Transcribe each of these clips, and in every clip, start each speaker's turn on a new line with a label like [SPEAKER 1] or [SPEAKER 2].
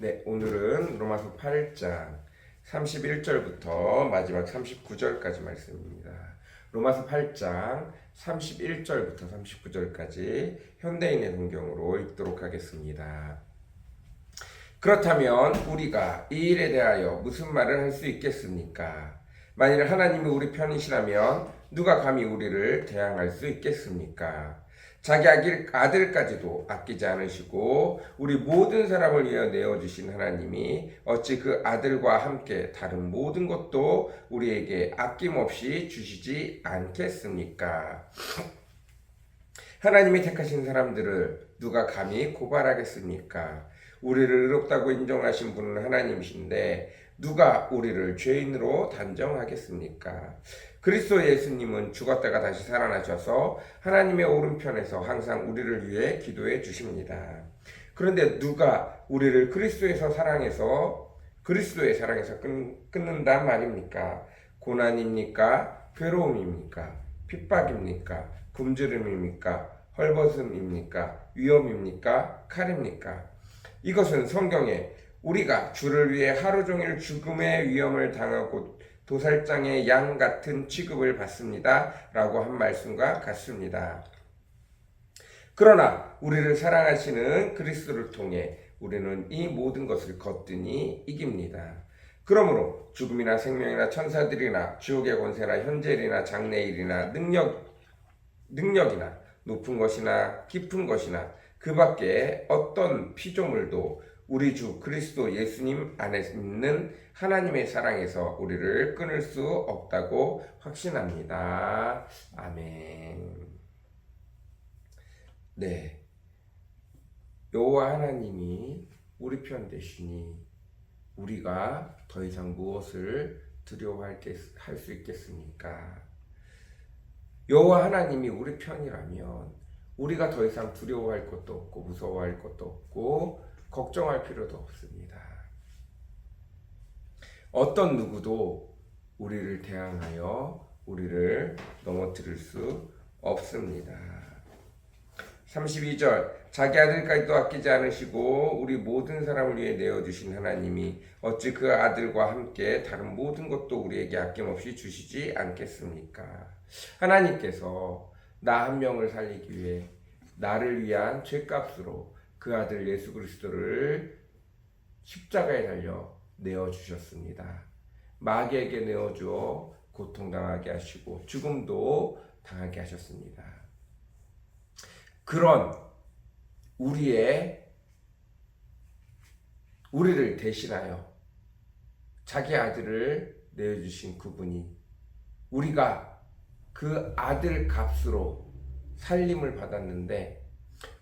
[SPEAKER 1] 네, 오늘은 로마서 8장 31절부터 마지막 39절까지 말씀입니다. 로마서 8장 31절부터 39절까지 현대인의 성경으로 읽도록 하겠습니다. 그렇다면 우리가 이 일에 대하여 무슨 말을 할 수 있겠습니까? 만일 하나님이 우리 편이시라면 누가 감히 우리를 대항할 수 있겠습니까? 자기 아들까지도 아끼지 않으시고 우리 모든 사람을 위하여 내어주신 하나님이 어찌 그 아들과 함께 다른 모든 것도 우리에게 아낌없이 주시지 않겠습니까? 하나님이 택하신 사람들을 누가 감히 고발하겠습니까? 우리를 의롭다고 인정하신 분은 하나님이신데 누가 우리를 죄인으로 단정하겠습니까? 그리스도 예수님은 죽었다가 다시 살아나셔서 하나님의 오른편에서 항상 우리를 위해 기도해 주십니다. 그런데 누가 우리를 그리스도의 사랑에서 끊는단 말입니까? 고난입니까? 괴로움입니까? 핍박입니까? 굶주림입니까? 헐벗음입니까? 위험입니까? 칼입니까? 이것은 성경에 우리가 주를 위해 하루 종일 죽음의 위험을 당하고 도살장의 양 같은 취급을 받습니다. 라고 한 말씀과 같습니다. 그러나 우리를 사랑하시는 그리스도를 통해 우리는 이 모든 것을 거뜬히 이깁니다. 그러므로 죽음이나 생명이나 천사들이나 지옥의 권세나 현재일이나 장래일이나 능력이나 높은 것이나 깊은 것이나 그 밖에 어떤 피조물도 우리 주 그리스도 예수님 안에 있는 하나님의 사랑에서 우리를 끊을 수 없다고 확신합니다. 아멘. 네. 여호와 하나님이 우리 편 되시니 우리가 더 이상 무엇을 두려워할 수 있겠습니까? 여호와 하나님이 우리 편이라면 우리가 더 이상 두려워할 것도 없고 무서워할 것도 없고 걱정할 필요도 없습니다. 어떤 누구도 우리를 대항하여 우리를 넘어뜨릴 수 없습니다. 32절 자기 아들까지도 아끼지 않으시고 우리 모든 사람을 위해 내어주신 하나님이 어찌 그 아들과 함께 다른 모든 것도 우리에게 아낌없이 주시지 않겠습니까? 하나님께서 나 한 명을 살리기 위해 나를 위한 죄값으로 그 아들 예수 그리스도를 십자가에 달려 내어주셨습니다. 마귀에게 내어주어 고통당하게 하시고 죽음도 당하게 하셨습니다. 그런 우리를 대신하여 자기 아들을 내어주신 그분이 우리가 그 아들 값으로 살림을 받았는데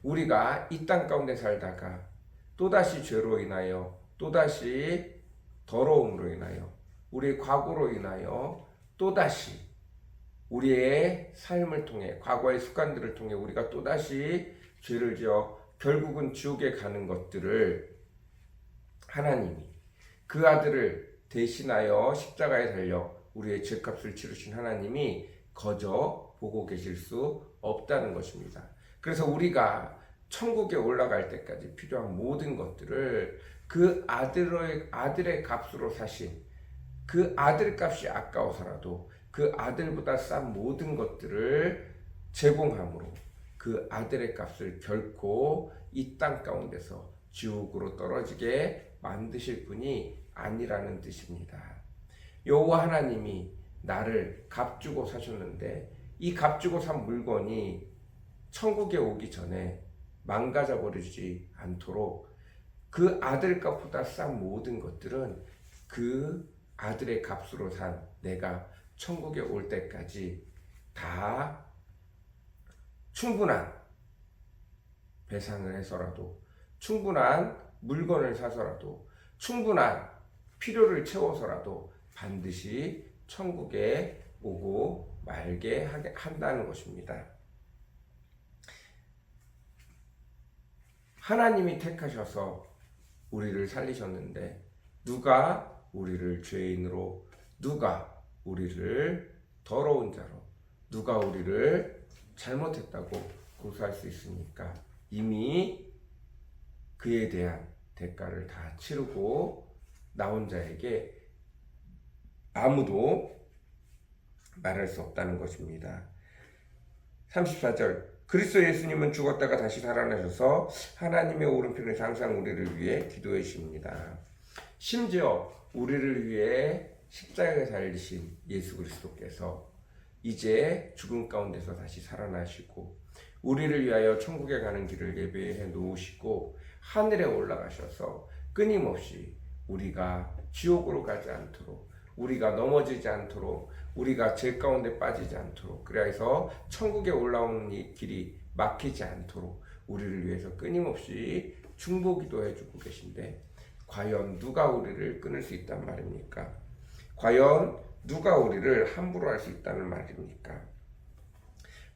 [SPEAKER 1] 우리가 이 땅 가운데 살다가 또다시 죄로 인하여 또다시 더러움으로 인하여 우리의 과거로 인하여 또다시 우리의 삶을 통해 과거의 습관들을 통해 우리가 또다시 죄를 지어 결국은 지옥에 가는 것들을 하나님이 그 아들을 대신하여 십자가에 달려 우리의 죄값을 치르신 하나님이 거저 보고 계실 수 없다는 것입니다. 그래서 우리가 천국에 올라갈 때까지 필요한 모든 것들을 그 아들의 값으로 사신 그 아들 값이 아까워서라도 그 아들보다 싼 모든 것들을 제공함으로 그 아들의 값을 결코 이 땅 가운데서 지옥으로 떨어지게 만드실 분이 아니라는 뜻입니다. 여호와 하나님이 나를 값주고 사셨는데 이 값주고 산 물건이 천국에 오기 전에 망가져 버리지 않도록 그 아들 값보다 싼 모든 것들은 그 아들의 값으로 산 내가 천국에 올 때까지 다 충분한 배상을 해서라도 충분한 물건을 사서라도 충분한 필요를 채워서라도 반드시 천국에 오고 말게 한다는 것입니다. 하나님이 택하셔서 우리를 살리셨는데 누가 우리를 죄인으로 누가 우리를 더러운 자로 누가 우리를 잘못했다고 고소할 수 있습니까? 이미 그에 대한 대가를 다 치르고 나온 자에게 아무도 말할 수 없다는 것입니다. 34절 그리스도 예수님은 죽었다가 다시 살아나셔서 하나님의 오른편에서 항상 우리를 위해 기도해 주십니다. 심지어 우리를 위해 십자가에 달리신 예수 그리스도께서 이제 죽음 가운데서 다시 살아나시고 우리를 위하여 천국에 가는 길을 예배해 놓으시고 하늘에 올라가셔서 끊임없이 우리가 지옥으로 가지 않도록, 우리가 넘어지지 않도록, 우리가 죄 가운데 빠지지 않도록, 그래서 천국에 올라오는 이 길이 막히지 않도록 우리를 위해서 끊임없이 중보기도 해주고 계신데, 과연 누가 우리를 끊을 수 있단 말입니까? 과연 누가 우리를 함부로 할 수 있다는 말입니까?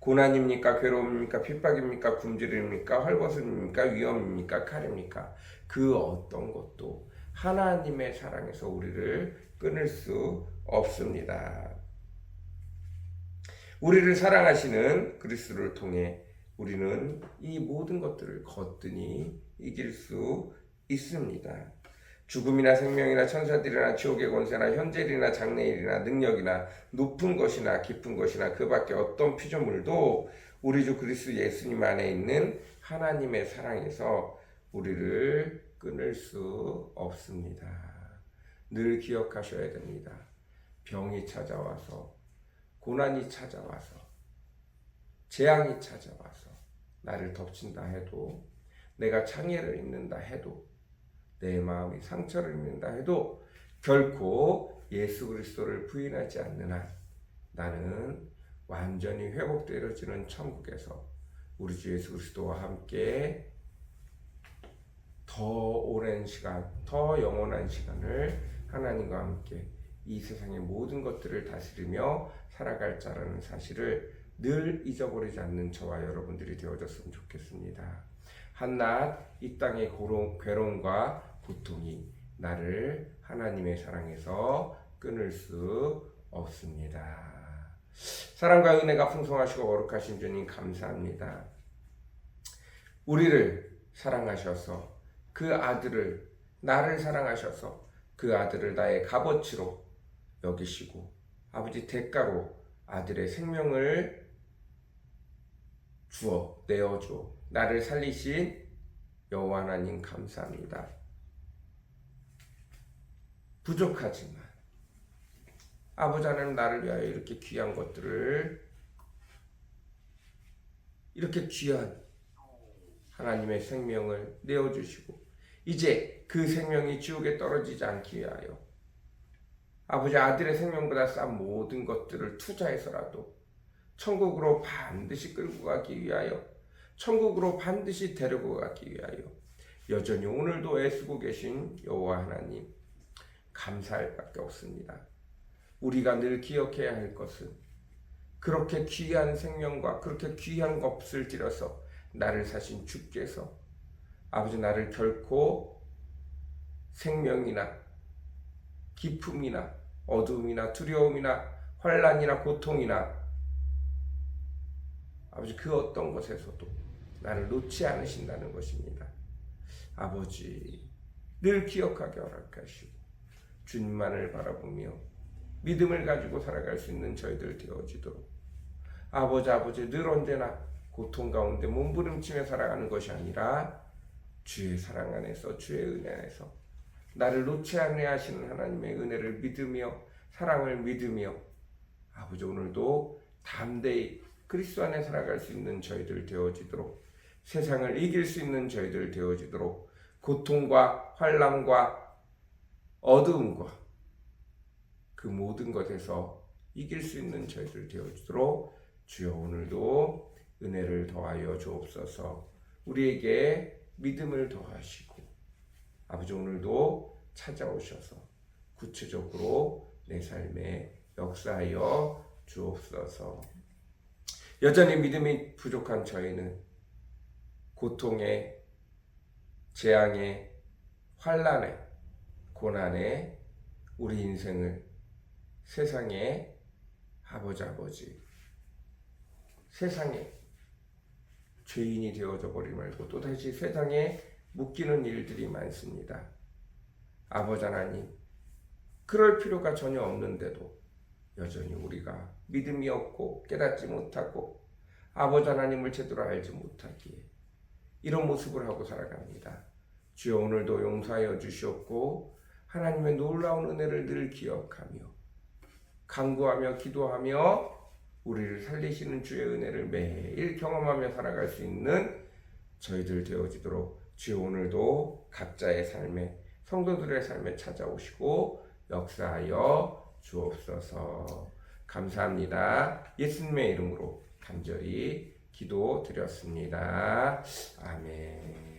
[SPEAKER 1] 고난입니까? 괴로움입니까? 핍박입니까? 굶주림입니까? 헐벗음입니까? 위험입니까? 칼입니까? 그 어떤 것도 하나님의 사랑에서 우리를 끊을 수 없습니다. 우리를 사랑하시는 그리스도를 통해 우리는 이 모든 것들을 거뜬히 이길 수 있습니다. 죽음이나 생명이나 천사들이나 지옥의 권세나 현재일이나 장래일이나 능력이나 높은 것이나 깊은 것이나 그 밖에 어떤 피조물도 우리 주 그리스도 예수님 안에 있는 하나님의 사랑에서 우리를 끊을 수 없습니다. 늘 기억하셔야 됩니다. 병이 찾아와서, 고난이 찾아와서, 재앙이 찾아와서 나를 덮친다 해도, 내가 창해를 입는다 해도, 내 마음이 상처를 입는다 해도 결코 예수 그리스도를 부인하지 않는 한 나는 완전히 회복되어지는 천국에서 우리 주 예수 그리스도와 함께 더 오랜 시간, 더 영원한 시간을 하나님과 함께 이 세상의 모든 것들을 다스리며 살아갈 자라는 사실을 늘 잊어버리지 않는 저와 여러분들이 되어졌으면 좋겠습니다. 한낱 이 땅의 괴로움과 고통이 나를 하나님의 사랑에서 끊을 수 없습니다. 사랑과 은혜가 풍성하시고 거룩하신 주님 감사합니다. 우리를 사랑하셔서 그 아들을, 나를 사랑하셔서 그 아들을 나의 값어치로 여기시고 아버지 대가로 아들의 생명을 내어주어 나를 살리신 여호와 하나님 감사합니다. 부족하지만 아버지 하나님 나를 위하여 이렇게 귀한 것들을, 이렇게 귀한 하나님의 생명을 내어주시고 이제 그 생명이 지옥에 떨어지지 않기 위하여 아버지 아들의 생명보다 싼 모든 것들을 투자해서라도 천국으로 반드시 끌고 가기 위하여, 천국으로 반드시 데리고 가기 위하여 여전히 오늘도 애쓰고 계신 여호와 하나님 감사할 밖에 없습니다. 우리가 늘 기억해야 할 것은 그렇게 귀한 생명과 그렇게 귀한 것을 들여서 나를 사신 주께서 아버지 나를 결코 생명이나 기쁨이나 어두움이나 두려움이나 환난이나 고통이나 아버지 그 어떤 것에서도 나를 놓지 않으신다는 것입니다. 아버지 늘 기억하게 허락하시고 주님만을 바라보며 믿음을 가지고 살아갈 수 있는 저희들 되어지도록 아버지 늘 언제나 고통 가운데 몸부림치며 살아가는 것이 아니라 주의 사랑 안에서, 주의 은혜 안에서 나를 놓지 않게 하시는 하나님의 은혜를 믿으며 사랑을 믿으며 아버지 오늘도 담대히 그리스도 안에 살아갈 수 있는 저희들 되어지도록, 세상을 이길 수 있는 저희들 되어지도록, 고통과 환난과 어두움과 그 모든 것에서 이길 수 있는 저희들 되어지도록 주여 오늘도 은혜를 더하여 주옵소서. 우리에게 믿음을 더하시고 아버지 오늘도 찾아오셔서 구체적으로 내 삶에 역사하여 주옵소서. 여전히 믿음이 부족한 저희는 고통에, 재앙에, 환난에, 고난에 우리 인생을 세상에 세상에 죄인이 되어져 버리지 말고 또다시 세상에 묶이는 일들이 많습니다. 아버지 하나님, 그럴 필요가 전혀 없는데도 여전히 우리가 믿음이 없고 깨닫지 못하고 아버지 하나님을 제대로 알지 못하기에 이런 모습을 하고 살아갑니다. 주여 오늘도 용서하여 주시옵고 하나님의 놀라운 은혜를 늘 기억하며 간구하며 기도하며 우리를 살리시는 주의 은혜를 매일 경험하며 살아갈 수 있는 저희들 되어지도록 주여 오늘도 각자의 삶에 성도들의 삶에 찾아오시고 역사하여 주옵소서. 감사합니다. 예수님의 이름으로 간절히 기도드렸습니다. 아멘.